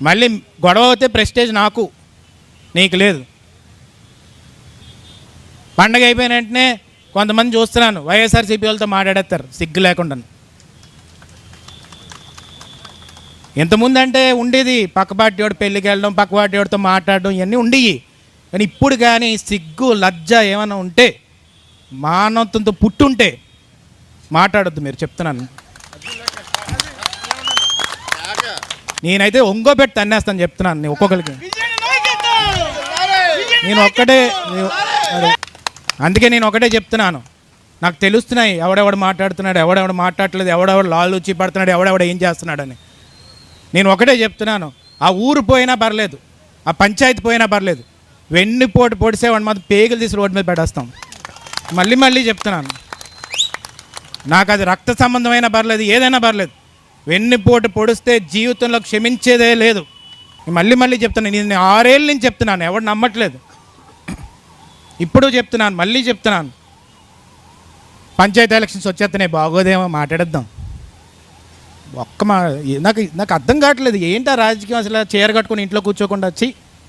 మళ్ళీ గొడవ అవుతే ప్రెస్టేజ్ నాకు, నీకు లేదు. పండగ అయిపోయిన వెంటనే కొంతమంది చూస్తున్నాను వైఎస్ఆర్సీపీ వాళ్ళతో మాట్లాడేస్తారు సిగ్గు లేకుండా. ఇంతకుముందు అంటే ఉండేది, పక్క పార్టీ వాడు పెళ్ళికి వెళ్ళడం, పక్క పార్టీ వాడితో మాట్లాడడం, ఇవన్నీ ఉండేవి. కానీ ఇప్పుడు కానీ సిగ్గు లజ్జ ఏమైనా ఉంటే, మానవత్వంతో పుట్టుంటే మాట్లాడొద్దు మీరు, చెప్తున్నాను. నేనైతే ఒంగోబెట్టి తన్నేస్తాను చెప్తున్నాను ఒక్కొక్కరికి. నేను ఒక్కటే, అందుకే నేను ఒకటే చెప్తున్నాను, నాకు తెలుస్తున్నాయి ఎవడెవడు మాట్లాడుతున్నాడు, ఎవడెవడు మాట్లాడలేదు, ఎవడెవడు లాలూచి పడుతున్నాడు, ఎవడెవడు ఏం చేస్తున్నాడని. నేను ఒకటే చెప్తున్నాను, ఆ ఊరు పోయినా పర్లేదు, ఆ పంచాయతీ పోయినా పర్లేదు, వెన్నుపోటు పొడిసేవాడిని మాత్రం పేగులు తీసి రోడ్డు మీద పెట్టేస్తాం. మళ్ళీ మళ్ళీ చెప్తున్నాను, నాకు అది రక్త సంబంధమైనా పర్లేదు, ఏదైనా పర్లేదు, వెన్నుపోటు పొడిస్తే జీవితంలో క్షమించేదే లేదు. మళ్ళీ మళ్ళీ చెప్తున్నాను, నేను 6 ఏళ్ళ నుంచి చెప్తున్నాను, ఎవడు నమ్మట్లేదు. ఇప్పుడు చెప్తున్నాను, మళ్ళీ చెప్తున్నాను, పంచాయతీ ఎలక్షన్స్ వచ్చేస్తున్నాయి, బాగోదేమో మాట్లాడేద్దాం. నాకు అర్థం కావట్లేదు, ఏంటా రాజకీయం అసలు? చీర కట్టుకుని ఇంట్లో కూర్చోకుండా వచ్చి